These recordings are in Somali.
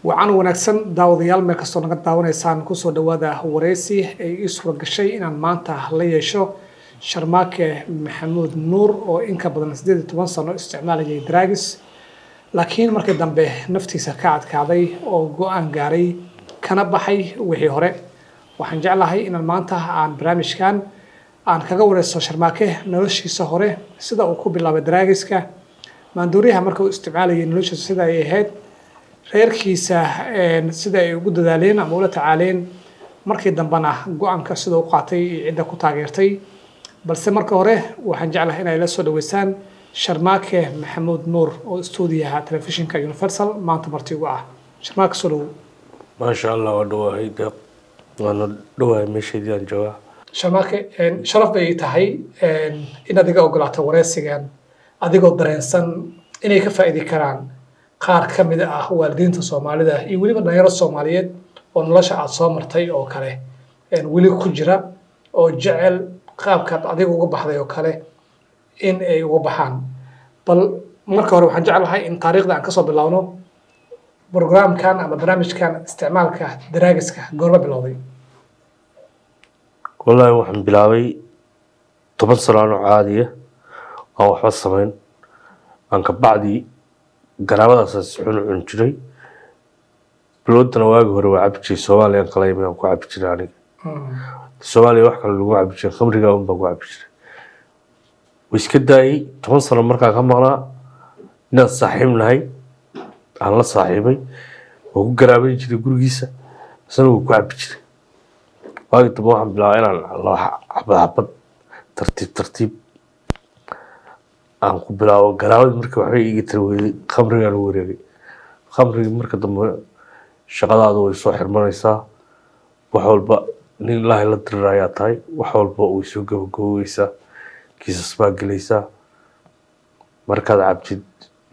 وعن ونكسن داود يالمر كستون قد داونيسان كسو دوادا وريسي اي اسورة قشي إن مانتا ليشو شرماك محمود نور oo inka badan 18 sano isticmaalayay drugs laakiin markii dambe naftiisa ka adkaaday oo go'aan gaaray kana baxay wixii hore waxaan jeclahay in maanta aan barnaamijkan aan kaga wareyso Sharmaake noloshiisa hore sida uu ku bilaabay drugska maandooriyaha markii uu isticmaalayay noloshiisa sida ay ahayd reerkiisa sida ay ugu dadaaleen ama ula tacaaleen markii dambana go'aanka sida uu qaatay cid ku taageertay balse marka hore waxaan jeclahay inay la soo dhaweysaan Sharmaake Maxamuud Nuur oo stuudiyaha telefishinka Universal maanta marti ugu ah Sharmaake soo dhaw ma sha Allah waa dhawahay waana dhawahay meeshii aan joogaa Sharmaake sharaf bay tahay in adiga ogolaato wareysigan adigoo dareensan inay ka faa'iidi karaan qaar ka mid ah waalidiinta Soomaalida iyo waliba dhalinyarada Soomaaliyeed oo nolosha aad soo martay oo kale wali ku jira oo jecel qaabkaad adiga uga baxday oo kale in ay uga baxaan bal marka hore waxaan jeclahay in taariikhda aan ka soo bilaawno barnaamijkan ama barnaamijkan isticmaalka drugska goorma bilowday wallahi waxaan bilaabay 10 sano caadi ah oo waxba sameyn aan ka bacdi garaabadaas cun jiray bloodna waagi hore waa cabjay Soomaaliya qalayma aan ku cabbi jiray aniga Soomaaliya wax kale lagu cabbi jiray khamriga oo baa ku cabbi jiray wiska daay 10 sano markaa ka maqnaa inaan saaxiibnahay aan la saaxiibay oo ku garaabay jiray gurigiisa isna uu ku cabbi jiray waagi daba waxaan bilaabay inaan xabad tartiib aan ku bilaabo garaabada markii waxay iga tirway khamriga lagu wareegay khamriga marka dambe shaqadaadu way soo xirmanaysaa wax walba nin ilaahay la dirirayaa tahay wax walba uu soo gabagabeysaa kiisas baa gelaysaa markaad cabtid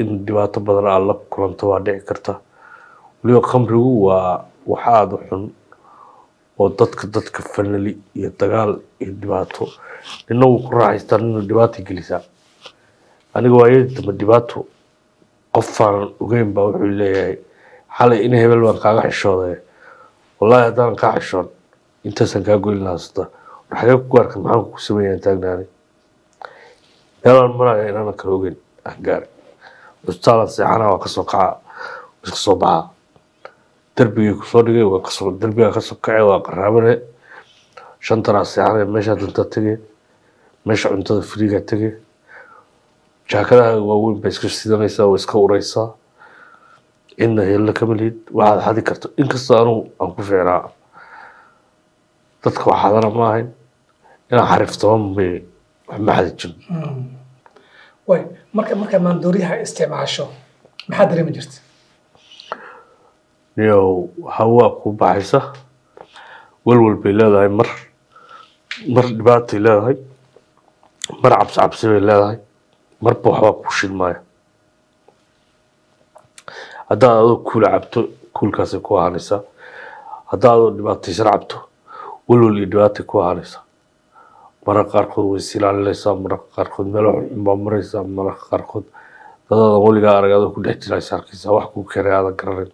in dhibaato badan aad la kulanto waa dhici karta waliba khamrigu waa wax aad u xun oo dadka fanali iyo dagaal iyo dhibaato inuu ku raaxaystaan inuu dhibaato gelisaa aniga waayay dama dhibaato qofaan ugeyn baa wuxuu leeyahay xalay in hebel waan kaaga xishooday wallahi hadaan ka xishoon intaas ka goyn laasta waxa ku arkaa maxaan ku sameeyay taagnaani yalan maraya inaan kala ogeyn gaar ustaalan saxana waa ka soo qaca iska soo baxa darbiga ku soo dhigay waa ka soo darbiga ka soo kacay waa qaraabane shantara saxana meesha danta tagay meesha cuntada friiga tagay jaakadaha waaweyn bay iska sidanaysaa oo iska uraysaa inna hela kamilid waxaad xadi karto inkastoo aan ku fiicnaa dadka waxaadana ma ahayn inaan xariftamo ma xadi jirin way marka maandooriyaha isticmaasho maxaa dareemi jirtay hawaa ku baxaysa walwal bay leedahay mar dhibaatay leedahay mar cabsi bay leedahay marba waxba ku shidmaya haddaad adoo kuula cabto kuulkaasay ku ahaanaysaa haddaad adoo dhibaataysan cabto walwal iyo dhibaatay ku ahaanaysaa mararka qaarkood way silaalinaysaa mararka qaarkood meel xun baa maraysaa mararka qaarkood dadada weligaa arag adoo ku dhex jiraysa arkaysaa wax kuu keenay aadan garanayn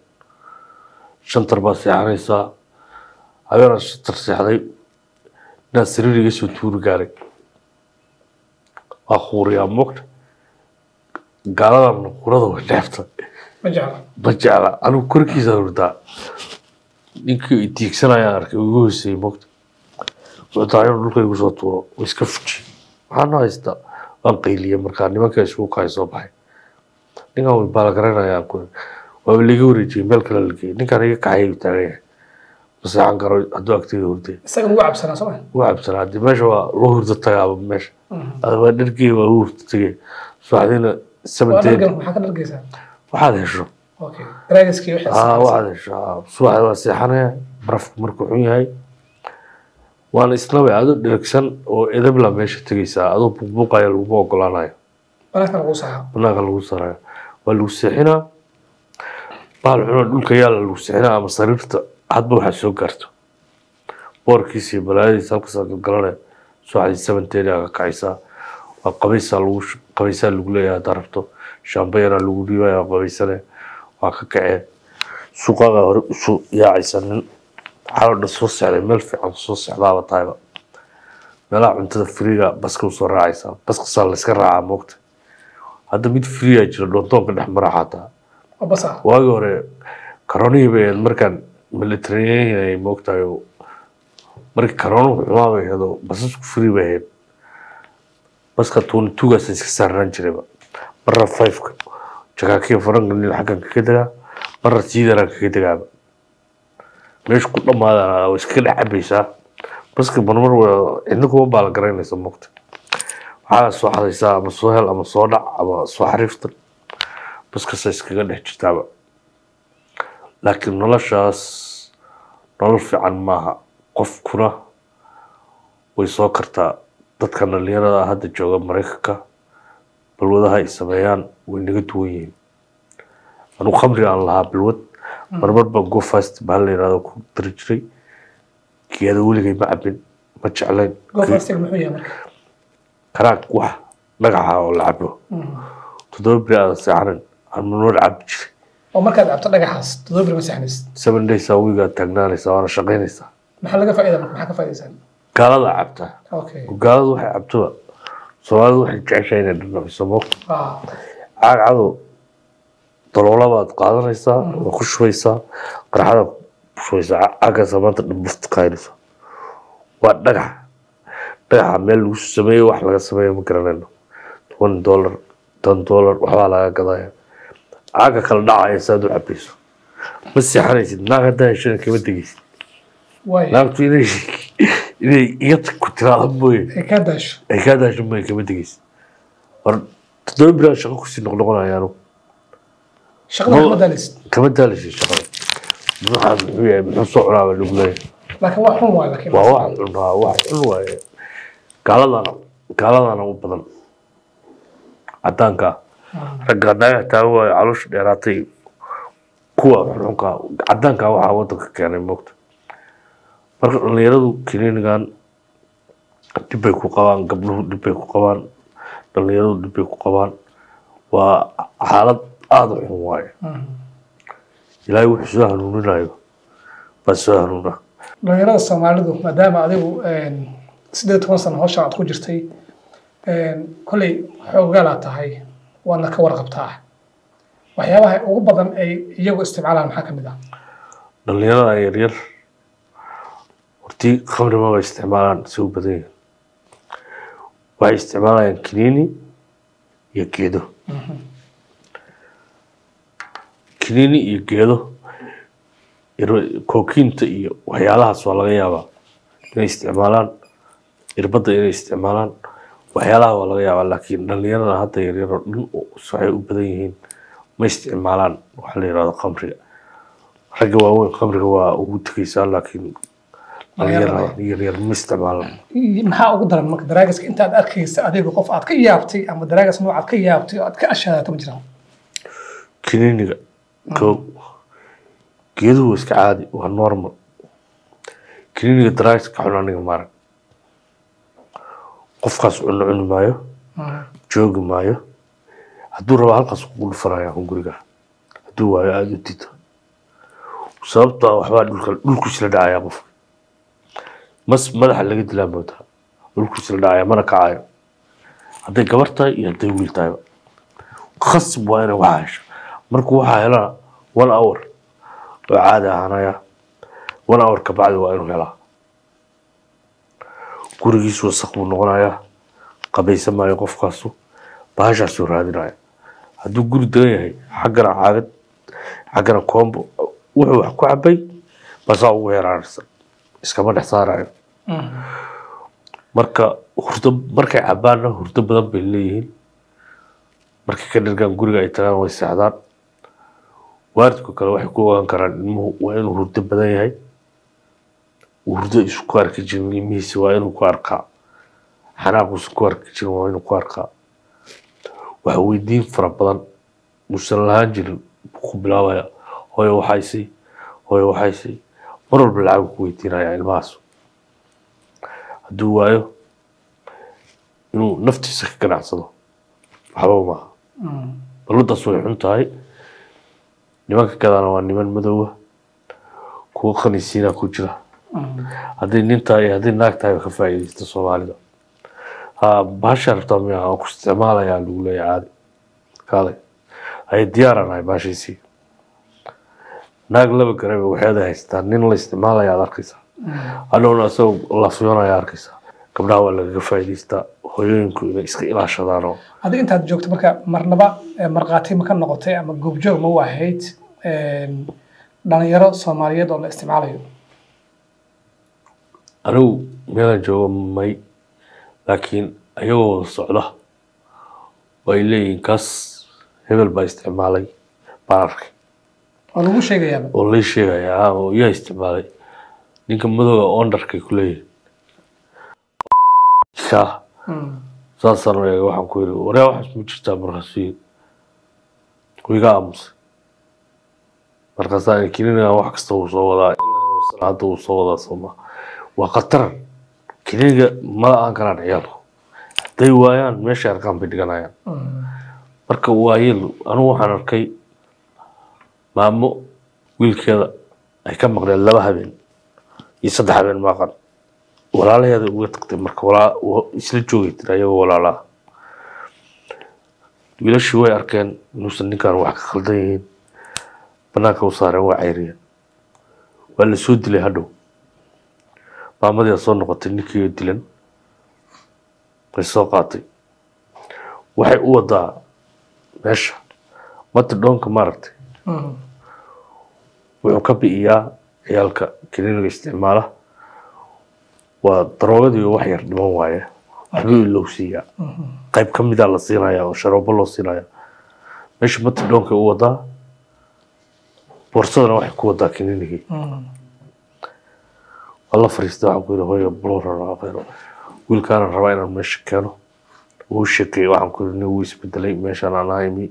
shantar baa seexanaysaa habeenaad shantar seexday inaad sariir iga soo tuuri gaaray waa quuriyaa moogta gaaladana qurada way dheefta ma jecla anigu korkiisa hurdaa ninkii i tiigsanayaan arkay ugu hooseeyey moogta wuxuu inuu dhulka igu soo tuuro oo iska fuji waxaana haystaa waan qayliyey markaa nimanka isugu kaay soo baxay ninkan way baalagaraynayaa waa laga wareejiyey meel kale la geeyey ninkan iga kaxay u taagan yahay maseexan karo hadduu agtayda hurday isaga ugu cabsanaa soo ma ugu cabsanaa haddii meesha waa loo hurdo tagaaba meesha adaba dharkii waa u hurdo tagay subaxdiina maxaa ka dhargeysaa waxaad hesho drugskii waxaad hesho subaxda waa seexanaya barafku markuu xun yahay waana isnaba adoo dheragsan oo edabla meesha tegaysaa adoo buuqbuuqaya laguma ogolaanayo banaanka lagu saarayo waa lagu seexinaa bahal xunoo dhulka yaala lagu seexinaa ama sariirta hadba waxaad soo gaarto boorkiisa iyo balaayadiisa halkaas galgalanaya subaxdii 7:30 ka kacaysaa waa qabaysaa lagu leeyahay haddaad rabto shambayana lagu dhiibaya qabaysane waa ka kacee suuqaaga hore usoo yaacaysanin xaaloo dhan soo socday meel fiican soo socdaaba tahayba meelaha cuntada friiga baska usoo raacaysaa baskasaa layska raacaa moogta hadda mid friiga jira doontoonka dhex mara xataa waagi hore karoonihii bay ahayd markaan militariyaynay moogtahay markii karoonuhu xumaa bay ahayd oo basasku free bay ahayd baska 22gaas iska saarnaan jirayba marra 5ka jakaakiya faranka nin xaggan kaga degaa marra siidaraan kaga degaaba meesha ku dhammaadana waa iskaga dhex cabaysaa baska marmar cidna kuma baala garaynaysa moogta waxaa soo xadaysaa ama soo hel ama soo dhac ama soo xariiftan baskasa iskaga dhex jirtaaba laakiin noloshaas nolol fiican maaha qofkuna way soo kartaa dadka dhalinyarada hadda jooga Mareykanka balwadaha ay sameeyaan way naga duwan yihiin anu khamri aan lahaa balwad marmar baan go fast baa la yiraahdo ku dari jiray kiyada weligay ma cabin ma jeclayn go fast muxuu yahay marka karaag wax dhagaxa oo la cabo todoba aan saaran aan nool cab jiray oo markaad cabto dhagaxaas todoba ma saxnaysid 7 days a week aad taagnaanaysaa waana shaqaynaysaa maxaa laga faa'iidaa maxaa ka faa'iidaysan gaalada cabta okay gaaladu waxay cabto Soomaalidu waxay jeceshahay inay dhanafiso moogta caagcado daloolabaad qaadanaysaa waa ku shubaysaa qarxada ku shubaysaa caaggaasa maanta dhanbufta qaadaysa waa dhagaxa meel lagu sameeyo wax laga sameeyo ma garanayno $1 $10 waxbaa laga gadaya caagga kala dhacaya saad u cabayso ma seexanaysid naag haddaa heshana kama tegaysid naagtu inay iga ku tiraado mooye ay kaa daasho mooye kama tegaysid war 7 bilood shaqo kusii noqnoqonayaanu shaqada kama daalaysid shaqada muxuu yahay muxuu soo cunaaba lagu leeyahay laakiin wax xun waaye laakiin waa wax xun waaye gaaladana u badan cadaanka ragga naga taa waaye caloosha dheeraatay kuwa xunka cadaanka waxaa wadanka keenay moogta marka dhalinyaradu kiniinigan dib bay ku qabaan gabdhuhu dib bay ku qabaan dhalinyaradu dib bay ku qabaan waa xaalad aad u xun waaye ilaahay wuxuu soo hanuuninayo baa soo hanuuna dhalinyarada Soomaalidu maadaama adigu 18 sano hawsha aad ku jirtay kulay xoogaala tahay waana ka warqabtaa waxyaabaha ugu badan ay iyagu isticmaalaan maxaa kamid ah dhalinyarada yaryar hortii khamri ma isticmaalaan si u badan yahay waxay isticmaalayaan kiniini iyo geedo kiniini iyo geedo kookiinta iyo waxyaalahaas waa laga yaabaa inay isticmaalaan irbadda inay isticmaalaan waxyaalaha waa laga yaabaa laakiin dhalinyarada hadda yaryar oo dhan waxay u badan yihiin ma isticmaalaan waxa la yiraahdo khamriga ragga waaweyn khamriga waa ugu tegaysaa laakiin yaryar ma isticmaalaan maxaa ugu daran marka daraagiska intaad arkaysa adiga qof aad ka yaabtay ama daraagas noocaad ka yaabtay oo aad ka ashaadato ma jiraan kiniiniga geeduhu iska caadi waa normal kiniiniga daraagiska xun aniga maarag qofkaas cuni maayo joogi maayo hadduu rabo halkaas ugu dhufanaya guriga hadduu waayo aada u dito sababta waxbaa dhulku isla dhacaya qofka madaxa laga dilaa moodaa dhulku isla dhacaya mana kacayo hadday gabar tahay iyo hadday wiil tahayba khasib waa inay waxa hesho markuu waxaa helana 1 hour oo caadi ahaanaya 1 hour ka bacdi waa inuu helaa gurigiisu wasakh buu noqonayaa qabaysan maayo qofkaasu bahashaasuu raadinaya hadduu guri degan yahay xaggana caagad xaggana koombo wuxuu wax ku cabay basaa ugu yaraanaysan iskama dhex saarayo marka hurdo markay cabaanna hurdo badan bay leeyihiin markay ka dhargaan guriga ay tagaan way seexdaan waalidku kale waxay ku ogaan karaan ilmuhu waa inuu hurdo badan yahay hurdo isu ku arki jirin ilmihiisa waa inuu ku arkaa xanaaquusa ku arki jirin waa inuu ku arkaa waxa weydiin fara badan muusan lahaan jirin buu ku bilaabaya hooyo waxaysay mar walba lacag ku weydiinaya ilmahaas hadduu waayo inuu naftiisa ka ganacsado waxba maaha balwadaas way xun tahay nimanka kadana waa niman madowga kuwa khaniisiina ku jira haddii nintaa iyo haddii naagtahay ka faa'iidaysta Soomaalida baasha rabtaa miyaa oo ku isticmaalayaa lagu leeyahay caadi kale ay diyaaranahay baashiisii naag laba garab waxaad haystaa nin la isticmaalayaa arkaysa adhoona soo la fiyoonaya arkaysa gabdhaha waa laga faa'iidaystaa hooyooyinku inay iska ilaashadaan oo adiga intaad joogto marka marnaba marqaati ma ka noqotay ama goobjoog ma wahayd dhalinyaro Soomaaliyeed oo la isticmaalayo anigu meelan joogo may laakiin ayagoo socda way leeyihiin kaas hebel baa isticmaalay baararka oo lagu sheegayaa oo la sheegayaa oo yaa isticmaalay ninka madowga oondarkay ku leeyihiin saasaan waxaan ku yiri waraa waxaas ma jirtaa markaasi wiiga aamusay markaasaan kinina wax kasta uu soo wadaa salaada uu soo wadaa Soomaa waa qatar kiniga ma aan karaan ciyaalku haday waayaan meesha arkaan bay dhiganayaan marka waayeel anigu waxaan arkay maamo wiilkeeda ay ka maqleen 2 habeen iyo 3 habeen maqan walaalaheeda uga tagtay marka isla joogay tirayoo walaalaha wiilashii way arkeen inuusan ninkan wax ka khaldan yihiin banaanka u saareen waa cayriyeen waa la soo dilay hadhow maamadii soo noqotay ninkii dilan way soo qaatay waxay u wadaa meesha mata dhoonka maaragtay wuxuu ka bi'iyaa ciyaalka kiniiniga isticmaala waa daroogadii wax yar dhiman waaye waxbuu loo siiyaa qayb ka mid ah la siinayaa oo sharoobo loo siinayaa meesha mata dhoonka u wadaa boorsada waxay ku wadaa kiniinigii الله فريستو عقول هو بلور الرافع والكان الرواية المش كانوا وشكي وعن كل نويس بدلي ماشان أنا هايمي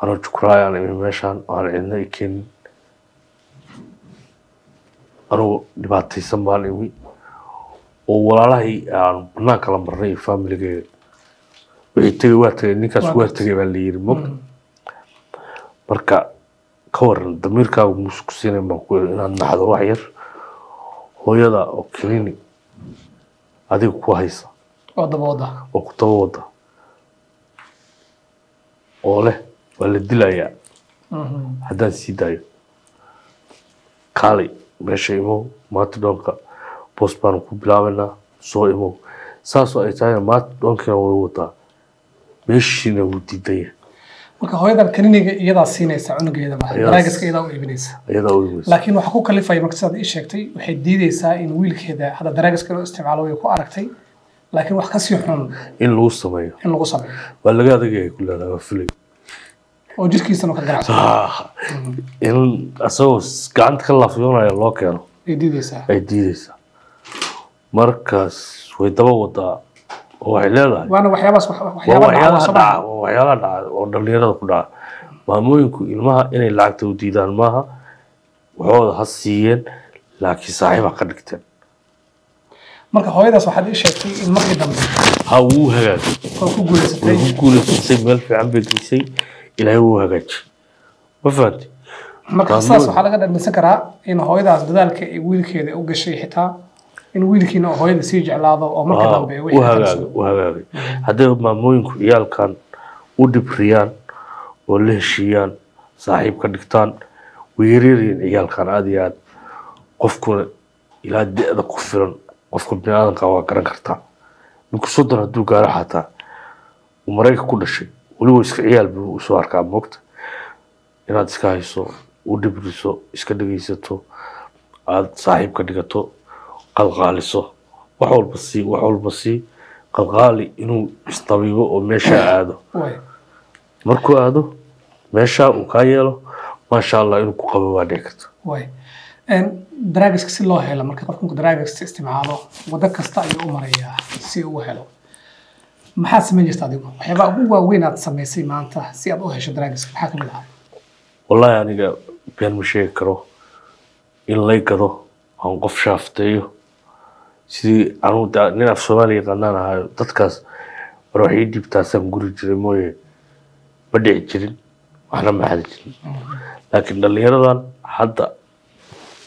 أنا شكراي أنا ماشان أنا عندنا يمكن أنا دبعتي سمعني مي والله يعني بنا كلام بري فاميلي كي ويتجي وقت نيكاس وقت كي باللي يرمك بركة كور الضمير كاو مسكسين مقول إن أنا هذا واحد hooyada oo kiniini adiga ku haysa oo dabooda oo ku dabooda oo leh waa la dilayaa haddaan sii daayo kaalay meesha imo maanta dhoonka boos baan ku bilaabanaa soo imo saasoo ay tahay maanta dhoonkina way wadaa meeshiina wuu diidaya marka hooyadan kaniiniga iyadaa siinaysa cunugeeda baa daraagiska iyadaa u iibinaysa laakiin waxa ku kalifay marka sidaad ii sheegtay waxay diidaysaa in wiilkeeda hada daraagiska loo isticmaalo way ku aragtay laakiin wax ka sii xun in lagu sameeyo waa laga adagaya ku leedahay waa fulay oo jirkiisana ka ganacsan in asagoo gacanta ka laafiyoonaya loo keeno ay diidaysaa markaas way daba wadaa waxay leedahay waana waxyaabaha dhaca oo dhalinyarada ku dhaca maamooyinku ilmaha inay lacagta u diidaan maaha waxooda ha siiyeen laakiin saaxiiba ka dhigteen marka hooyadaas waxaad ii sheegtay in markii dambe ha wuu hagaagay oo ku guuleysatay meel fiican bay geysay ilaahay wuu hagaajiyay ma fahanti marka saas waxaa laga dhamaysan karaa in hooyadaas dadaalka ay wiilkeeda u gashay xitaa in wiilkiina hooyada sii jeclaado oo markii dambe uu hagaagay haddii maamooyinku ciyaalkan u dhibriyaan oo la heshiiyaan saaxiib ka dhigtaan weerareen ciyaalkan aad iyo aad qofkuna ilaa da'da ku filan qofka bini'aadanka waa garan kartaa ninku soddon hadduu gaaro xataa uu Maraykanka ku dhashay weliba iska ciyaal buu u soo arkaa moogta inaad iska hayso u dhibriso iska dhagaysato aad saaxiib ka dhigato qalqaaliso wax walba si qalqaali inuu istabigo oo meesha aado markuu aado meesha uu ka yeelo ma sha Allah inuu ku qabo waa dhici karto daraagiska si loo helo marka qofku daraagiska isticmaalo wada kasta ayuu u marayaa si uu helo maxaa sameyn jirta adigu waxyaaba ugu waaweyn aad sameysay maanta si aad u hesho daraagiska maxaa kamid ah wallahi aniga been ma sheegi karo in lay gado aan qof shaafteeyo sidii anu nin af Soomaaliya qanaan ahaa dadkaas waxay dhibtaasaan guri jiray mooye ma dhici jirin waxna ma xadi jirin laakiin dhalinyaradan hadda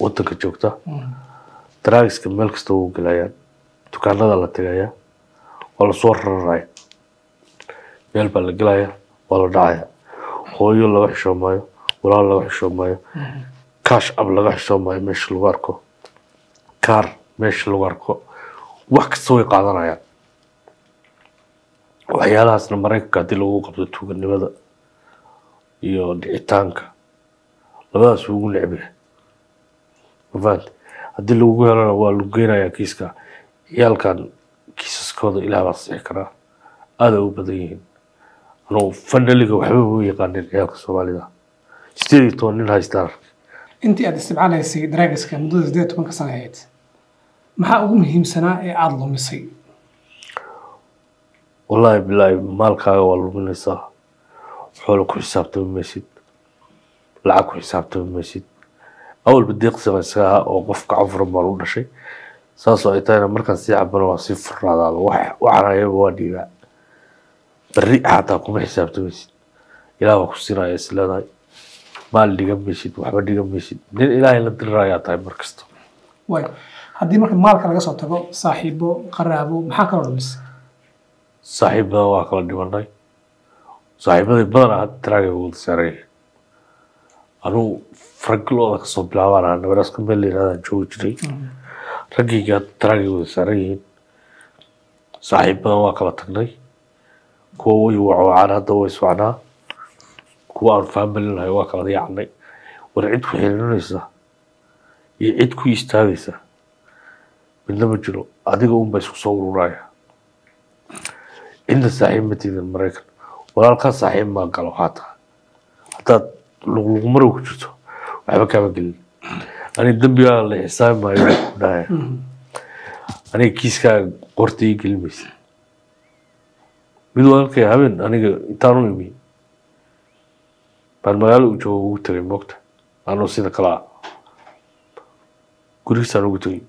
wadanka joogta daraagiska meel kasta uu galayaan dukaanada la tagaya waa la soo raraya meel baa la gelaya waa la dhacaya hooyo laga xishoomayo walaal laga xishoomayo kaash ab laga xishoomayo meesha lagu arko kaar meesha lagu arko wax kasta way qaadanayaan waxyaalahaasna maraykanka haddii lagu qabto tuuganimada iyo dhicitaanka labadaas ugu necb yahay mafahant haddii lagu helana waa lagu geynayaa kiiska ciyaalkan kiisaskooda ilaah baa sixi karaa aada u badan yihiin anuu fanaliga waxba u yaqaanin ciyaalka soomaalida 18 nin haystaan intii aad isticmaalaysay daraagiska muddada 18 sano ahayd maxaa ugu muhiimsanaa ee aada lumisay والله بالله مالكاga waa luminaysaa xoolo ku xisaabtami maysid lacag ku xisaabtami maysid awal badiiq samaysaa oo qofka cafur ma u dhashay saas oo ay tahay markaan si cabana waa si furnaada waxaan waa dhiiba bari hada kuma xisaabtamaysid ilaaha ku siinaya islaadahay maal dhigan maysid waxba dhigan maysid nin ilaahay la diraya tahay markasta way haddii marka maalka laga soo tago saaxiibo qaraabo maxaa kala lumisay saaxiibada waa kala dhimanay saaxiibadii badan aad taraagay wada saaray anuu fragilooda ka soo bilaabana nabaraska meel yiraahdo joogi jiray ragiga taraagay wada saaray saaxiibada waa kala tagnay kuwa way wacaan hadda way socnaa kuwa aan fahmaynay waa kala yaacnay war cid ku xirinaysa iyo cid ku istaagaysa midna ma jiro adiga un baa isku soo ururaya inta saaxiib matiida maraykan walaalka saaxiib ma galo hata hadaad lagu maro ku jirto waxba kama gelin ani dambiga la xisaab maayo dhahay ani kiiska qortay gelmaysa mid walaalkay habeen aniga intaan u imi baan magaalo u joogo ugu tagay moogta anoo sida kala gurigiisaan ugu tagay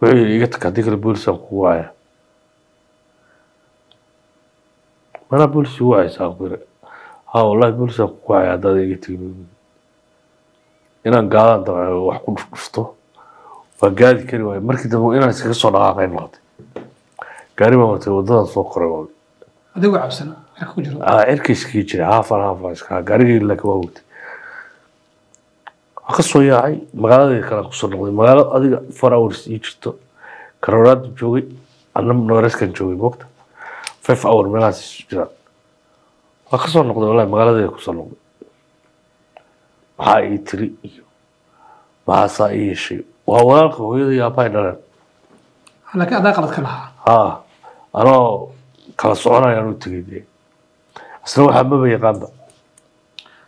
wuxuu iga taka haddii kale boolisaan kugu waaya أنا بوليس هو عايز أقول ها والله بوليس هو عايز هذا يقتلني أنا قاعد وأحكم شفته فقاعد كلمة مركز هو أنا سكسر على عين واحد كريمة ما تودنا صقر والله هذا هو عبسنا أخوجر إركيس كيجري هافر إسكا قاري لك وقت أقصى يا عي مقالة كان قصر نقول مقالة هذه فراورس يجتو كرارات جوي أنا منورس كان جوي وقت 5 hour meelahaas jiraan waa ka soo noqday wallahi magaalada ku soo noqday waxa ay tiri iyo baasa ay yeeshay waa walaalka hooyada iyo aabbahay dhaleen laakiin adaa qalad ka lahaa anoo kala soconayaan u tegay asna waxaa maba yaqaanba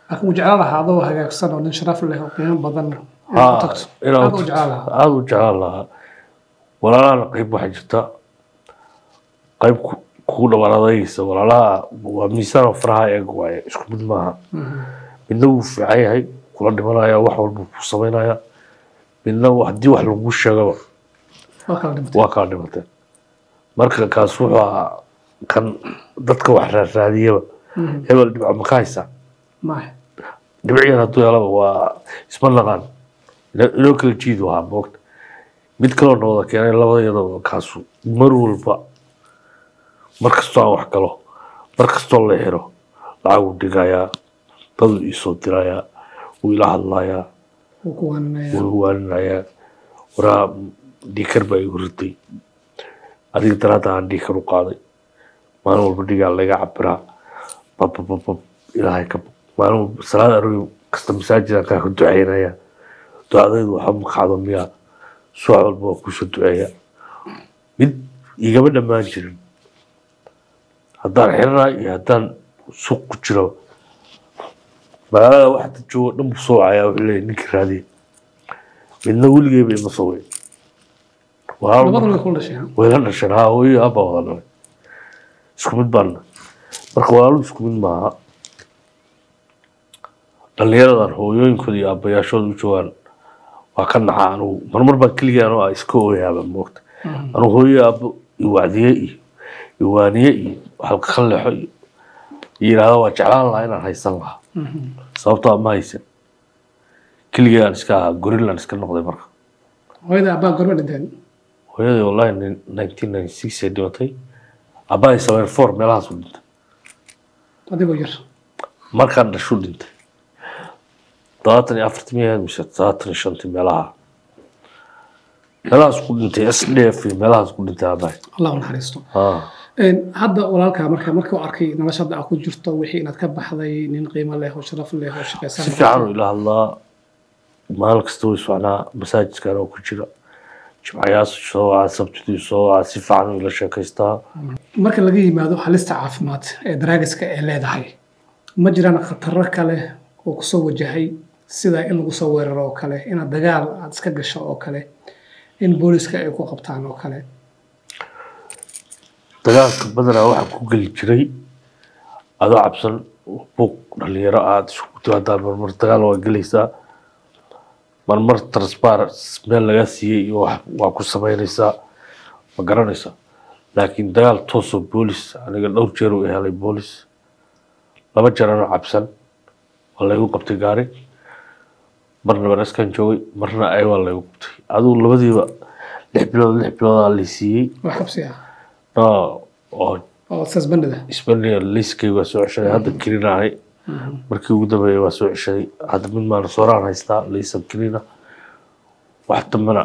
laakiin wajeclaan lahaa adoo hagaagsan oo nin sharaf leh oo qiimo badan aad u jeclaan lahaa walaalana qayb waxaa jirta qayb ku dhawaanadaysa walaalaha waa miisaan faraha eeg waaye isku mid maaha midna wuu fiican yahay kula dhimanaya wax walba ku samaynaya midna haddii wax lagu sheegaba waa kala dhimatay marka kaas wuxuu ahaa kan dadka wax raadiyaba hebel dhibca ma ka haysaa dhibciyan hadduu helaba waa isma naqaan inoo kala jiidu ahaa moogta mid kaloo na wada keenay labada iyadoo kaasu mar walba markastoo aan wax galo markastoo la xiro lacag uu dhigayaa dad uu isoo dirayaa wuu ila hadlayaa wuu waaninayaa waraa dhiikar baa igu riday adiga daraadda aan dhiikar u qaaday maalin walba dhigaa laga cabiraa babababab ilaahay ka maalin walba salaad aroori kasta masaajidaan kaa ka duceynaya ducadaydu waxa maqacdo miyaa subax walba waa kusoo duceeya mid igama dhammaan jirin haddaan xirnaa iyo haddaan suuq ku jiro magaalada waxda joogo dhan buu soo wacayaa wuxuu leeyahay ninkii raadiya midna weligeyba ima soo weyn way la dhasheen haa hooyo aabaa wada dhalay isku mid baana marka walaalu isku mid maaha dhalinyaradan hooyooyinkooda iyo aabbayaashooda u joogaan waa ka naxaa anugu marmar baan keligii anoo iska ooyaaba moogta anugu hooyo aabbo iyo wacdiye iyo waaniye iyo halka khalexo iyo yiraahdo waa jeclaan lahaa inaan haysan lahaa sababtoo ma haysan keligaan iska ahaa gorilan iska noqday marka hooyada abbaa gorma dhinteen hooyadii wallahi 1996 ay dhimatay abbaa 74 meelahaas u dhintay adigoo yar markaan dhashu dhintay 74 miyaad mise 75 meelahaas ku dhintay SDF meelahaas ku dhintay abbaa allah u naxariisto hadda walaalkaa markuu arkay noloshada ku jirto wixii inaad ka baxday nin qiimo leh oo sharaf leh oo shaqaysan si fiican uu ila hadlaa maalin kasta way socnaa masaajidkan oo ku jira jimcayaas soo sabtidii soo si fiican uu ila sheekaystaa marka laga yimaado halista caafimaad ee daraagiska ee leedahay ma jiraan khataro kale oo ku soo wajahay sida in lagu soo weeraro oo kale inaad dagaal aad iska gasho oo kale in booliska ay ku qabtaan oo kale dagaalka badanaa waxaa ku geli jiray adoo cabsan buuq dhalinyaro aad isku timaadaan marmar dagaal waa gelaysaa marmar transparent meel laga siiyey iyo waa ku samaynaysaa ma garanaysaa laakiin dagaal toosoo boolis aniga dhowr jeer uu helay boolis 2 jeer anoo cabsan waa laygu qabtay gaari marna baraskan joogay marna ay waa laygu qabtay aduu labadiiba 6 bilood aa la siiyey wax qabsiya oo suspended isbaniya liiskay waa soo ceshaday hadda kirinahay markii ugu dambeeyay waa soo ceshaday hadda mid maan sooraan haystaa liisan kirina wax dambana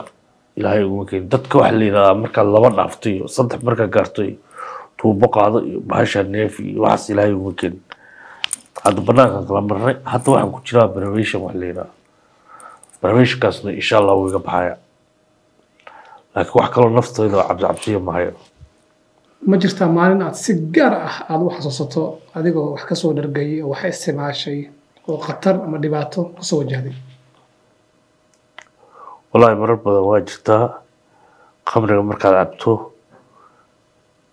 ilaahay ugu keen dadka wax la yiraahdaa marka 2 dhaafto iyo 3 marka gaarto tuubo qaado iyo bahasha neef iyo waxaas ilaahay ugu keen hadda banaanka kala marnay hadda waxaan ku jiraa preparation wax la yiraahdo preparationkaasna insha Allah wuu iga baxaya laakiin wax kale naftayda cabsiyo ma hayo ma jirtaa maalin aad si gaar ah aad u xasuusato adigoo wax ka soo dhargay oo wax isticmaashay oo khatar ama dhibaato ku soo wajahday wallahi marar badan waa jirtaa khamriga markaad cabto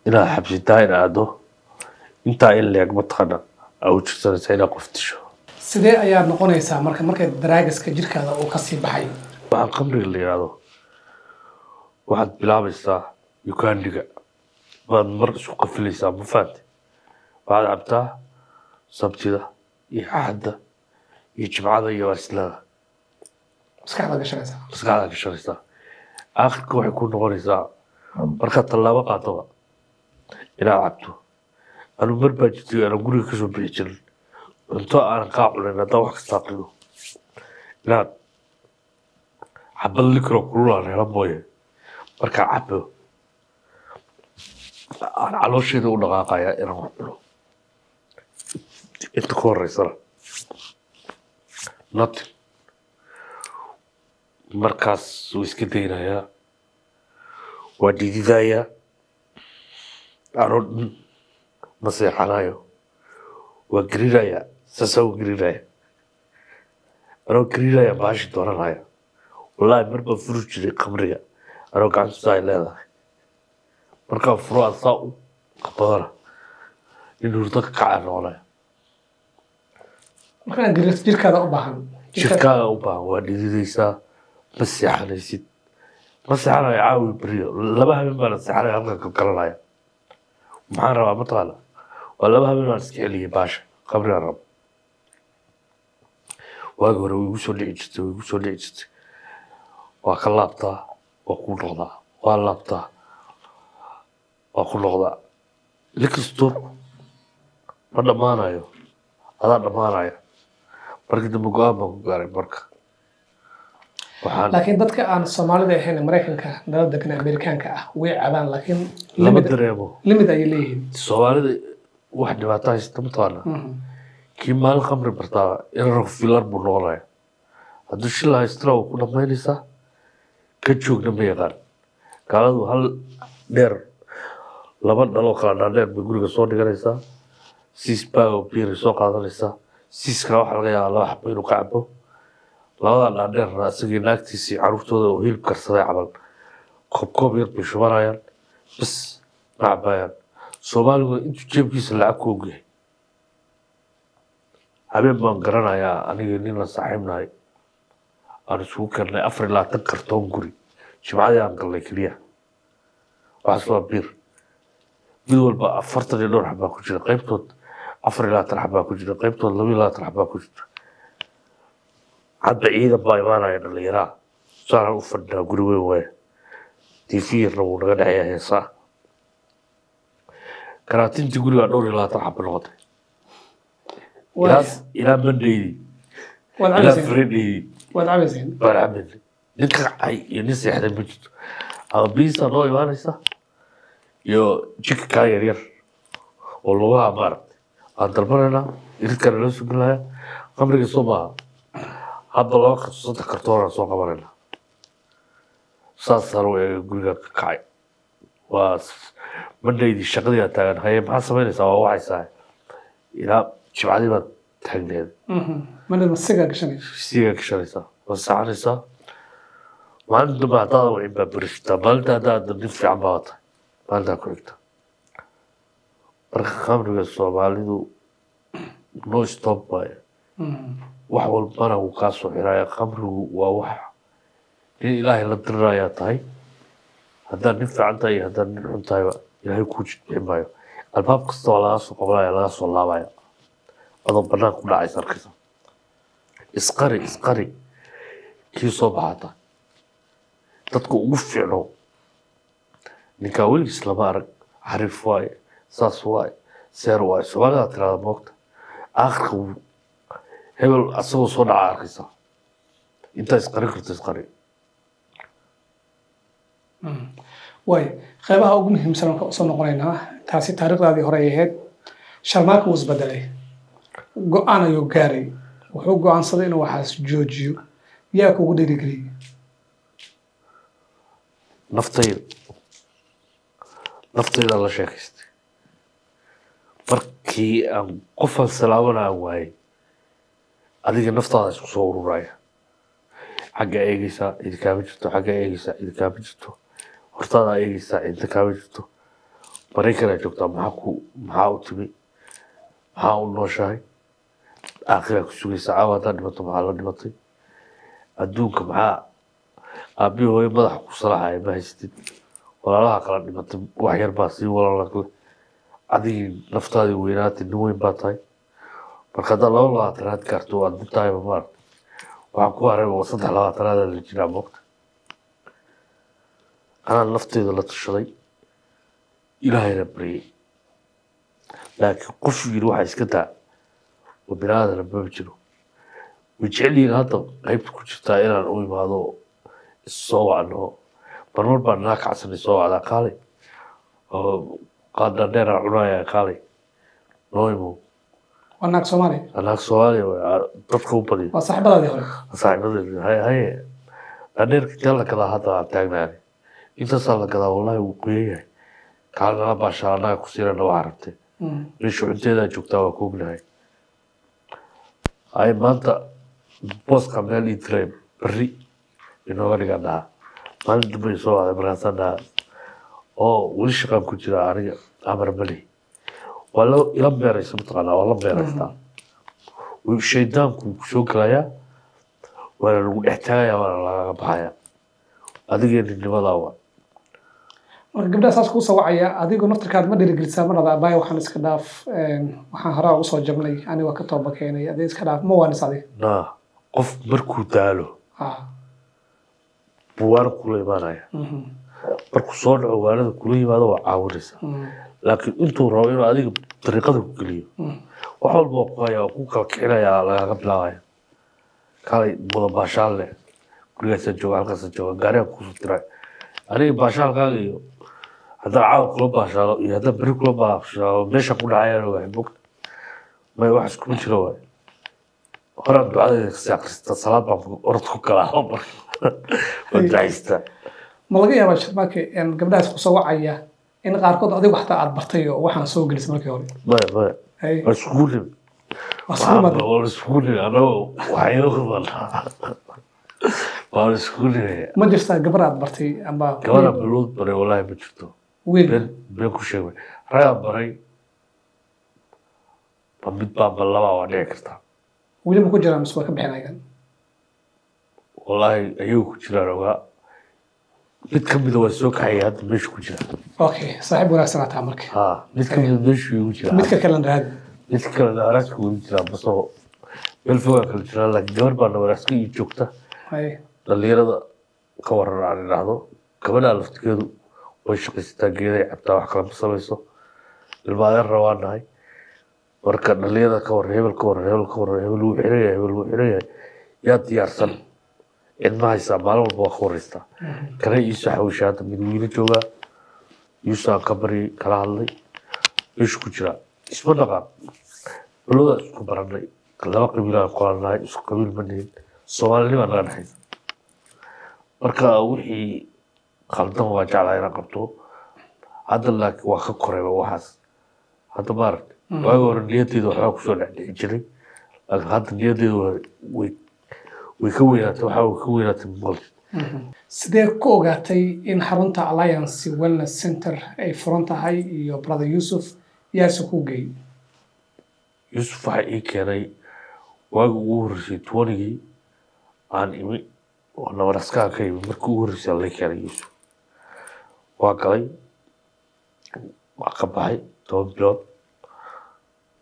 inaad xabsitaa in aado intaa in leeg mataqaana au jirsanaysaa inaad qof disho sidee ayaa noqonaysaa markay daraagiska jirkaada uu ka sii baxay waxaan khamriga la yiraahdo waxaad bilaabaysaa yukaandhiga baad mar isku qafilaysaa ma fahanti waxaad cabtaa sabtida iyo axadda iyo jimcada iyo aslada maskaxda gashanaysaa aakhirka waxay ku noqonaysaa markaad tallaabo qaatoba inaad cabto anu mar baa jirtay aanan guriga kasoo bixi jirin cunto aanan kaa cunayn haddaan wax kasta aqrido inaad xabad likro kululaa reeba mooye markaa cabo aan caloosheeda u dhaqaaqaya inaan wax cuno inta ka horeysana nothing markaas wuu iska daynayaa waa dhididayaa anoo dhan ma seexanayo waa gerinayaa saasaa u gerinaya anoo gerinaya baashi dooranaya wallaahi mar baan furi jiray khamriga anoo gacantusa ay leedahay markaan furo aad saa u qabadana in hurdo ka kaca noqonaya markaan jirkaada u baahan waa dhididaysaa ma seexanaysid ma seexanayo caawi beriyo 2 habeen baan seexanaya halkan kalkalanaya maxaan rabaa mataqaana waa 2 habeen aan iska celiyay baasha khamrigaan rabo waagi hore way igu soo dhici jirtay waa ka laabtaa waa ku noqdaa waa laabtaa waa ku noqdaa likisto ma dhammaanayo adaa dhammaanaya markii dambe go-aan baan ku gaaray marka laakiin dadka aan soomaalida ahayn maraykanka nala degan amerikaanka ah way cabaan laakiin lama dareemo limid ayay leeyihiin soomaalida wax dhibaato haysta mataqaana kii maalin khamri bartaa inaan filar buu noqonaya hadduu shila haystana waa ku dhammaynaysaa ka joogna ma yaqaan gaaladu hal dheer 2 dhaloo kala dhaadheer bay guriga soo dhiganaysaa 6 bag oo biir soo qaadanaysaa 6ka waxa laga yaabaa 2 xabo inuu ka cabo 2 dhaadheerna asagii naagtiisii caruurtooda oo hilib karsaday camal koob yar bay shubanayaan bas ma cabayaan soomaaligu intuu jeebkiisa lacag ku ogyahay habeen baan garanayaa aniga nin la saaxiibnahay aan isugu keenay 24 kartoon guri jimcadii aan galnay keliya waxaas waa biir mid walba 40 iyo dhowr xabaa ku jira qaybtood afar ilaa tan xabaa ku jira qaybtood 2 ilaa tan xabaa ku jira hadda ciidan baa imaanaya dhallinyaraa saan u fadhinaa guri weyn waaye tiifiyarna wuu naga dhexeeya heesaa karaatintii gurigaa 2 ilaa tan xaba noqotay ilaa bandhaydi ilaa fredhaydi waad cabayseen baan cabayna nin kacay iyo nin seexday ma jirto ama biisa noo imaanaysa iyo jikakaa yaryar oo lugaha maaragtay aan dalbanaynaa iridkana loo suginaya qamriga soo maaha hadda 2 kartoonaan soo qabanaynaa saasaan u eega guriga ka kacay waa bandhaydii shaqadii aad taagan haye maxaa samaynaysaa waa waxaysaa ilaa jimcadii baad taagneed mandhayda sigaa gashanaysa sigaa gashanaysaa waa saxanaysaa maalin dambe haddaada wicin baa beriftaa maalinta haddaada nin fiican baa tahay maalintaa ku xigta marka khamriga soomaalidu no stop waaye wax walbana wuu kaa soo xiraya khamrigu waa wax nin ilaahay la dirirayaa tahay haddaad nin fiican tahay iyo haddaad nin xun tahayba ilaahay kuu jidbixin maayo albaab kasta waa laga soo qabanaya laga soo laabaya adoo banaanka ku dhacaysa arkaysa isqari kii soo baxata dadka ugu fiicno ninkaa weligiis lama arag xariif waaye saas waaye seer waaye soomaalida tirada moogta aakhirka hebel asagoo soo dhaca arkaysa intaa isqarin karto isqari waay qaybaha ugu muhiimsan oo soo noqonaynaa taasi taariikhdaadii hore ay ahayd sharmaaka wuu isbedelay go-aan ayuu gaaray wuxuu go-aansaday inuu waxaas joojiyo yaa kugu dhiirigeliyey naftayda la sheekaystay markii aan qofaan salaamanaa waayay adiga naftaada isku soo ururaya xagga eegaysaa cidi kaama jirto xagga eegaysaa cidi kaama jirto hortaada eegaysaa cidi kaama jirto maraykanaa joogtaa maxaa u timi maxaa u nooshahay aakhiraa ku sugaysaa caawa haddaa dhimato maxaa la dhimatay adduunka maxaa aabbihi hooyo madaxa ku salaxaya ma haystid walaalaha kala dhimatay wax yar baa sii walaalakle adigii naftaadii weynaatay nin weyn baa tahay marka haddaa 22aad gaarto waad nin tahayba maaragtay waxaan ku haray waa 23aad la jiraa moogta anaa nafteyda la tashaday ilaahayna baryay laakiin qof yiri waxaa iska daa oo binaadana maba jiro way jecel yihiin hadda qaybta ku jirtaa inaan u imaado soo wacno marmar baan naa kacsanay soo wacdaa kaalay oo qaadda dheer aan cunaya kaalay noo imo waa naag soomaaliya naag soomaaliya dadka u badiya waa saaxiibadaadii hore saaxiibadeedii haye dhaadheerka intee la gadaa hadda aan taagnaani intaasaa la gadaa wallahi wuu qoyan yahay kaali nala baashaa annaga ku siirana waa aragtay meesha cunteedaa joogtaa waa koognahay ay maanta booska meel ii diray berri inooga dhigan dhahaa maalin dambe soo wacday markaasaan dhahaa oo weli shaqaan ku jira aniga amar mali waa ila beeraysa mataqaanaa waa la beeraystaa shaydaanku soo galayaa waana lagu dhex taagayaa waana lagaga baxayaa adigee ninnimadaa waa marka gabdhaha saas kuu sawacaya adigu naftarkaad ma dhiirigelisaa marada abaaya waxaan iska dhaaf waxaan horaa ugu soo jabnay aniga ka tooba keenay adee iska dhaaf ma waanis adiga qof markuu daalo buu waana kula imaanaya markuu soo dhaco waanada kula yimaado waa caawinaysa laakiin intuu rabo inuu adiga dariiqada ku geliyo wax walba waa ku haya waa ku kala kicinaya lagaga bilaabaya kalay muda baashaal leh gurigaasaa jooga halkaasaa jooga gaarigaa kusoo diray aniga baashaalkaaga iyo haddaan caawa kula baashaalo iyo haddaan beri kula baashaalo meesha ku dhacayaan ogahay mogta may wax iskuma jiro waay horaan ducadeeda kasii akrista salaad baan orod ku galaa oo ducaystaa ma laga yaabaa sharmaake gabdhahaas ku sawacaya in qaarkood adigu xataa aad bartay oo waxaan soo gelisay markii hore maya waa iskugu nimi waa iskugu nimi anagoo waxaynagu badnaa waa iskugu nimi ma jirtaa gabar aad bartay amba gabadha bilood baray wallaahi ma jirto been ku sheegay ragaa baray ma mid baa ma labaa waa dhici kartaa weli ma ku jiraan mise waa ka bixinayan wallaahi ayagu ku jiraan ogaa mid ka mida waa soo kaxaya hadda meesha ku jira okay saaxiib wanaagsan ataa marka mid ka mida meeshu igu jira midka kalena raadi mid kalena araaska weli jiraa basoo meel fogaa kala jiraa laakiin gabar baa nabaraaska ii joogta dhalinyarada ka waran aan idhaahdo gabadhaa laftigeedu way shaqaysataa geeday cabtaa wax kale ma samayso ilmaadeer rabaa nahay marka dhalinyarada ka waran hebel ka waran hebel ka waran hebel wuu xiran yahay hebel wuu xiran yahay yaa diyaarsan cidma haysaa maalin walba waa ka waraystaa kana iisoo xawisha hadda mid wiilo joogaa yuusaan ka baryay kala hadlay meeshu ku jiraa isma dhaqaan bulada isku baranay laba qabiilaan qolannahay isku qabiil ma nihin soomaalinimaa naga dhexaysa marka wixii khaldan waa jeclaa inaan qabto hadda laakiin waa ka korayba waxaas hadda maaragta waagi hore niyaddeeda waxbaa kusoo dhexdhexi jiray laakiin hadda niyaddeeda way ka weynaatay waxaa way ka weynaatay maqalki sidee ku ogaatay in xarunta Alliance Wellness Center ay furan tahay iyo brother Yusuf yaase ku geey Yusuf waxa ii keenay waagi ugu horreysay 20gii aan imi oo nabaraskaa ka imi markii ugu horreysay la keenay Yusuf waa galay waa ka baxay 10 bilood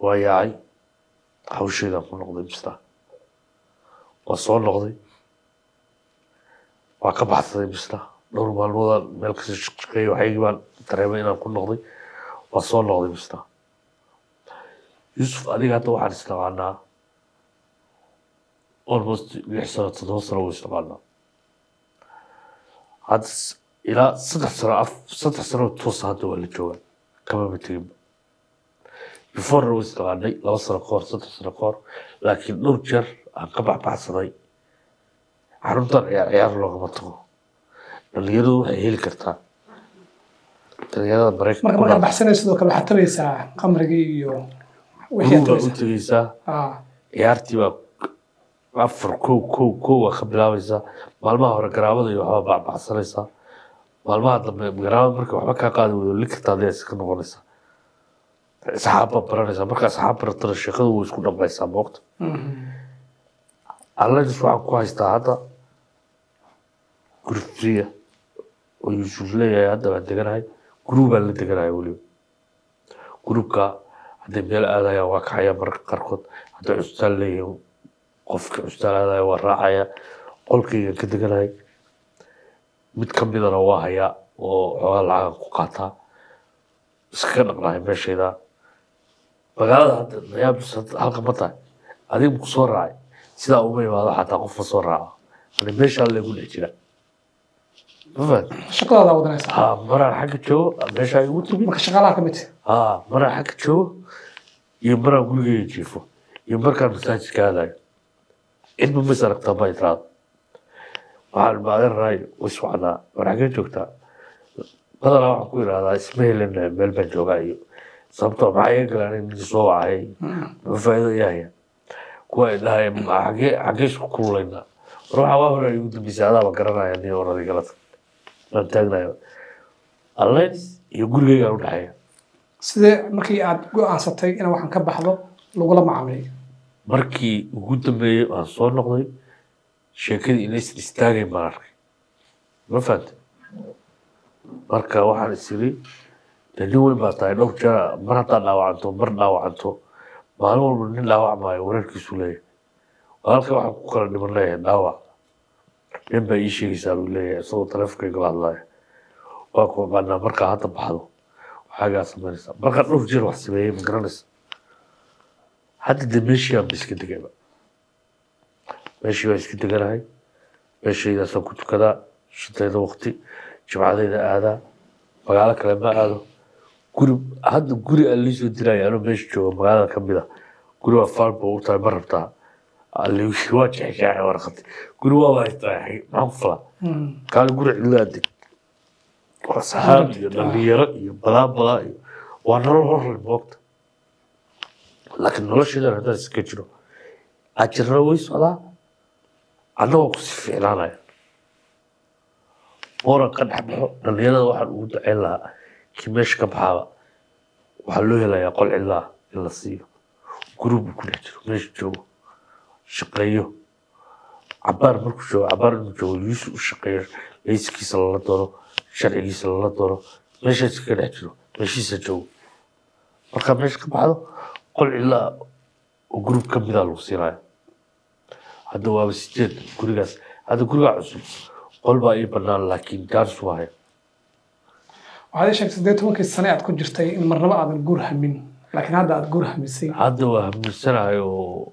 waa yaacay hawsheeda ku noqday bista waa soo noqday waa ka baxsaday bista dhowr maalmood meel ka soo shaqeeyay waxay baan dareemay inaan ku noqday waa soo noqday bista Yusuf adiga hadda waxaan isnaqaanaa almost 6 sano 7 sano wuu isnaqaanaa hadda ilaa 3 sano toos hadda waa la joogaa kama tegin before wuu isnaqaanay 2 sano ka hor 3 sano ka hor laakiin dhowr jeer aan ka baxsaday xaruntan ciyaar loogama tago dhalinyaradu waxay heli kartaa dhalinyarada Mareykanka marka baxsanay sidoo kale waxaad tabaysaa qamrigii iyo wixii aad tagaysaa ciyaartii baa afar kow waa ka bilaabaysaa maalmaha hore garaabada iyo waxbaa baxsanaysaa maalmaha dambe garaabada marka waxba kaa qaadi weydo likartaa dee iska noqonaysaa asxaabba baranaysaa marka asxaab baratana sheekadu way isku dhammaysaa moogta Alliance waxaan ku haystaa hadda guri friya oo Yusuf leeyahay hadda baan deganahay gurubaan la deganahay weliba gurubka hadday meel aadayaan waa kacaya mararka qaarkood hadday custaan leeyihiin qofka custaan aadaya waa raacaya qolkayga ka deganahay mid ka midana waa hayaa oo xoogaa lacaga ku qaataa iskaga dhaqnahay meeshayda magaalada hadda nayaabis halka ma tahay adiga maku soo raacay sidaa uma imaado xataa qof ma soo raaco ani meeshaa leegu dhex jira mafahad shaqadaada wadanaysa maraan xagga joogo meeshaa igu timi marka shaqaalaha ka mid maraan xagga joogo iyo maraan gurigeyga jiifo iyo markaan masaajidka aadayo cidba mas aragtaa ma idraado waxaan maadeernahay way socnaa war xaggee joogtaa badanaa waxaan ku idhahdaa isma helin meel baan joogaa iyo sababtoo maxaa iga galaan in soo wacay ma faa'iido yaaya kuwa idhahay xaggee isku kululaynaa war waxaa waa hore igu dambeysay adaaba garanaya nin oradii galata waan taagnayo Alliance iyo gurigeyga u dhexeeya sidee markii aad go'aansatay in waxaan ka baxdo lagula macaamilay markii ugu dambeeyay aan soo noqday sheekadii inaysan istaagayn baan arkay ma fahanta marka waxaan isiri nin weyn baa tahay dhowr jeer mar haddaa dhaawacanto mar dhaawacanto maalin walba nin dhaawacmaayo wararkiisu leeyahay walaalka waxaan ku kala dhiman leeyahay dhaawac nin baa ii sheegaysaa buu leeyahay isagoo taleefonkayga la hadlaya waa ku aqaanaa markaa hadda baxdo waxaagaa samaynaysaa markaa dhowr jeer wax sameeyey ma garanaysa hadda dee meeshii aan ba iska degayba meeshii baan iska deganahay meeshaydaasaan ku tukadaa shintayda waqti jimcadayda aadaa magaalo kale ma aado hadda guri aan liisoo diraya anoo meesha jooga magaalada ka mid ah guri waa faanba u tahay ma rabtaa waa jexjaaxe warqati guri waa haystaa maxaan ku falaa kaali guri cidlaa deg waa saxaab iyo dhalinyaro iyo balaa iyo waa nolol horle moogta laakiin nolosheedan haddaan iska jiro ajirna way socdaa annagoo kusii fiicnaanaya mooran ka dhex baxo dhalinyarada waxaan ugu ducayn lahaa kii meesha ka baxaaba waxaa loo helayaa qol cidlaa in la siiyo gurub ku dhex jiro meesha joogo shaqeeyo cabaar markuu joogo cabaar inuu joogo yuusuf u shaqeeyo layskiisa lala doono sharcigiisa lala doono meeshaas ka dhex jiro meeshiisa joogo markaa meesha ka baxdo qol ilaa group ka mid ah lagu siinaya hadda waa 8 gurigaas hadda guriga cusub qol baa ii bannaan laakiin gaars waaye waxaad ii sheegtay 18 sano aad ku jirtay in marnaba aadan guur hamin laakiin hadda aad guur hamisay hadda waa hamisanahay oo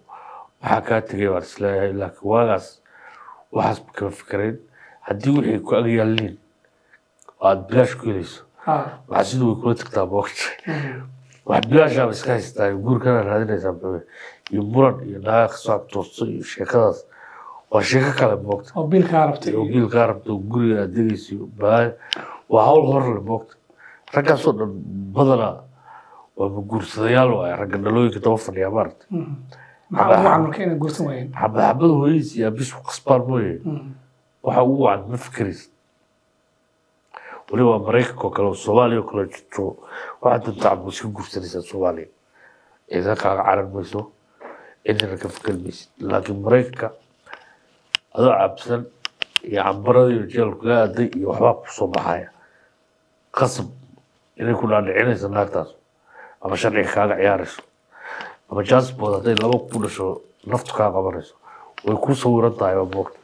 waxaa kaa tegay waan isleeyahay laakiin waagaas waxaas kama fikirayn haddii wixii ku ag yaalliin aad bilaash ku helayso waxaa siduu way kula tagtaa boogta wax bilaashaaba iska haystaa guurkana raadinaysaa muxuu iyo muran iyo naaga kasoo agtoosto iyo sheekadaas waa sheeko kale boogta oo biilkaa rabtay oo biilkaa rabta oo guriga aad degayso waa hawl hor le boogta raggaasoo dhan badanaa waa guursadayaal waaye ragga dhalooyinka daba fadhiyaa maaragta maxaa ugu wacan marka inay guursan waayeen xabada hooyadiis iyo abis ku qasbaan mooye waxa ugu wacan ma fikraysid weli waa maraykanka oo kale oo soomaaliya oo kale jirto waxaad doontaa cabbo iska guursanaysaa soomaaliya ciidan kaaga caran mayso cidina ka fikir maysid laakiin maraykanka adoo cabsan iyo cambaradii iyo jeelku la aaday iyo waxbaa ku soo baxaya qasab inay ku dhaadhicinaysa naagtaas ama sharciga kaaga ciyaarayso ama jaasbood hadday laba ku dhasho naftu kaa qabanayso way ku sawiran tahay waa moogta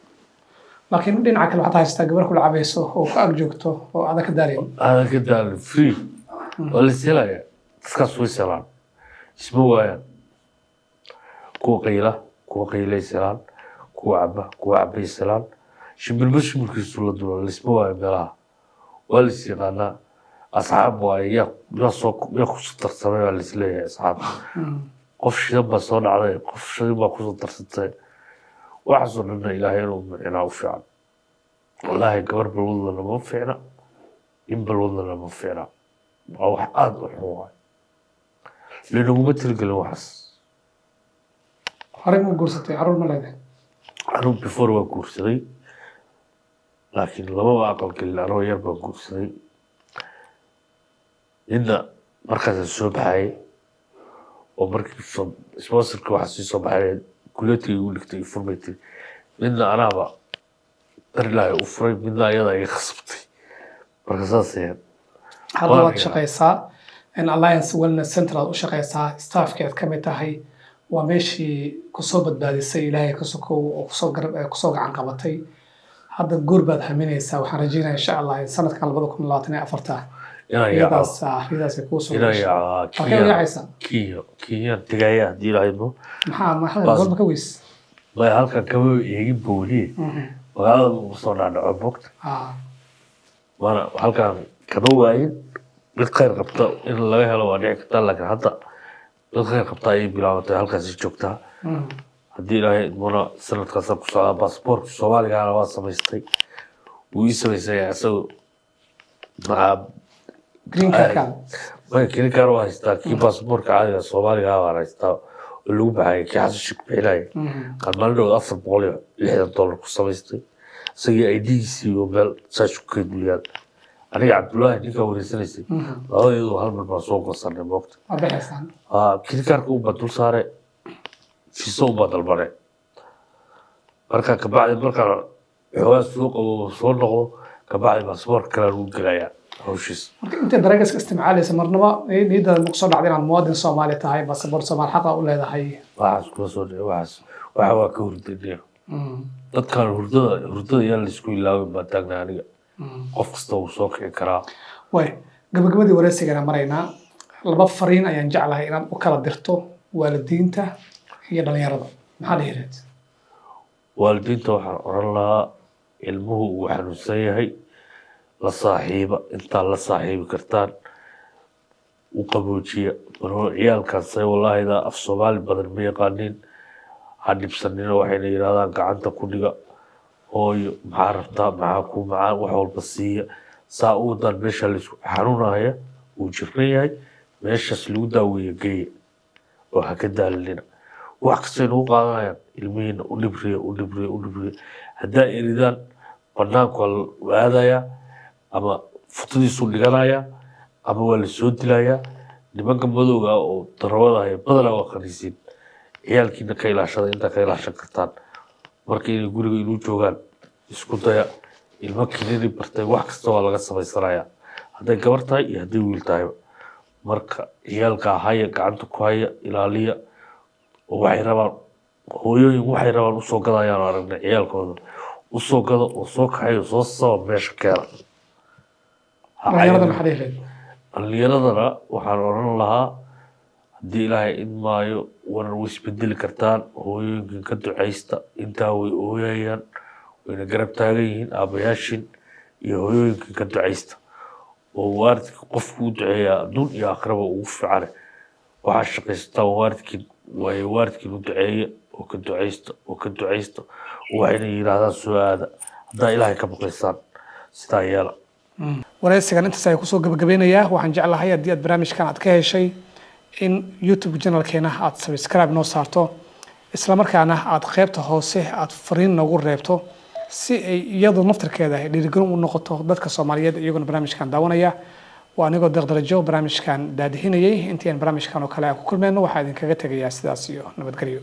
laakiin dhinaca kale waxaad haystaa gabar kula cabayso oo ku ag joogto oo aadan ka daalin free waa la selaya dadkaas way selaan isma waayaan kuwa qaylay selaan kuwa cabay selaan shimbirba shimbirkiisu la dulo laisma waayo meelaha waa lais yaqaanaa asxaab waaye yaa kusoo tarsamay baa laisleeyahay asxaab qof shidan baa soo dhacday qof shadin baa kusoo tarsantay waxaasoo dhanna ilaahay inuu micnaa u fiican wallaahi gabar balwadlana ma fiicna in balwadlana ma fiicna waa wax aada u xun waay lanaguma tirigelin waxaas horey ma guursatay caruur ma leedahay caruur before waa guursaday laakiin lababa aqal gelin anoo yar baan guursaday ninna markaasa soo baxayay oo markii sponsorka waxaa sii soo baxay kuleetigii u dhigtay furmaytay midna anaaba darilaahay u furay midna ayada iga khasabtay marka saas ahayd hadda waad shaqaysaa in alliance wellness center aad u shaqaysaa staffki aad ka mid tahay waa meeshii kusoo badbaadisay ilaahay kasokow oo kusoo gacan qabatay hadda guur baad haminaysaa waxaan rajeynaya insha allah in sanadkan 2024 iyadaas kuu soo kiyaan tegaya haddii lahayno maxaa golba ka weys maya halkan kama eegin booliye magaalada ugu soo dhaadhaco bogta waana halkan kama waayin mid khayr qabta in laga helo waa dhici kartaa laakiin hadda mid khayr qabta ayay bilaabatay halkaasi joogtaa haddii ilaahay idmona sanadkaasa ku socdaa baasboorka soomaaligaana waa samaystay wuu ii samaysaya isagoo green card green card waa haystaa kii baasboorka caadiga soomaaliga waan haystaa oo lagu baxaya kii xasuushi ku bixinaya aan maalin dhowd $460 ku samaystay isagii idgiisii oo meel saas ku kayduliyaan aniga cabdullaahi ninkaa wareysanaysay labadeedu hal mar baan soo goosanay moogta green cardka unbaa dul saare fiiso unbaa dalbane marka kabacdi markaan xoogaa soo qabo soo noqdo kabacdi baasboorka kale lagu gelayaa hawshiis marka inta daraagas isticmaalaysa marnaba nidaad ku soo dhacday inaad muwaadin Soomaali tahay baasaboor Soomaali xaq u leedahay waxaas kula soo dhacay waxa waa ka hurdinaya dadkan hurdada yaa la isku ilaaway baa taagnaa aniga qof kasta uu soo kici karaa way gabagabadii wareysigana maraynaa laba fariin ayaan jeclahay inaad u kala dirto waalidiinta iyo dhalinyarada maxaa dhihireed waalidiinta waxaan oran lahaa ilmuhu uu xanuunsan yahay la saaxiiba intaa la saaxiibi kartaan u qaboojiya maroo ciyaalkaasay wallaahi daa af soomaali badan ma yaqaanin ha dhibsanina waxayna yidhahdaan gacanta ku dhiga hooyo maxaa rabtaa maxaa ku macaan wax walba siiya saa u wadaan meesha laisku xanuunaya uu jirran yahay meeshaas lagu daaweeya geeya oo ha ka daalinina wax kastay nagu qaadanayaan ilmihiina u dhibriya haddaa eridaan banaanku waa aadayaa ama futadiisu dhiganaya ama waa la soo dilayaa nimanka madowga oo darawada haya badanaa waa khaniisiin ciyaalkiina ka ilaashada intaa ka ilaashan kartaan marka inay guriga inuu joogaan isku daya ilmo kinini bartay wax kasta waa laga samaysanayaa hadday gabar tahay iyo hadday wiil tahayba marka ciyaalka haya gacanta ku haya ilaaliya oo waxay rabaan hooyooyin waxay rabaan usoo gadayaan aragnay ciyaalkooda usoo gado oo soo kaxayo soo sabab meesha keena dhallinyaradana waxaan oran lahaa haddii ilaahay idmaayo warar way isbedeli kartaan hooyooyinkan ka ducaysta intaa way ooyayaan wayna garab taagan yihiin aabayaashin iyo hooyooyinkan ka ducaysta oo waalidka qofku u duceeyaa adduun iyo aakhiraba ugu fiicane waxaa shaqaysataa waalidkiin waayo waalidkiin u duceeya oo ka ducaysta oo ka ducaysta waxayna yidhaahdaan soo aada haddaa ilaahay ka baqaysaan sidaa yeela waraysigan intaas ay kusoo gabagabeynayaa waxaan jeclahay haddii aad barnaamijkan aad ka heshay in YouTube channelkeena aad subscribe noo saarto isla markaana aad qaybta hoose aad fariin noogu reebto si ay iyadu naftarkeeda dhiirigelin u noqoto dadka Soomaaliyeed iyaguna barnaamijkan daawanaya waa anigoo deeqdarajo barnaamijkan daadihinayay intii aan barnaamijkan oo kale ku kulmeyno waxaan idinkaga tagayaa sidaas iyo nabadgelyo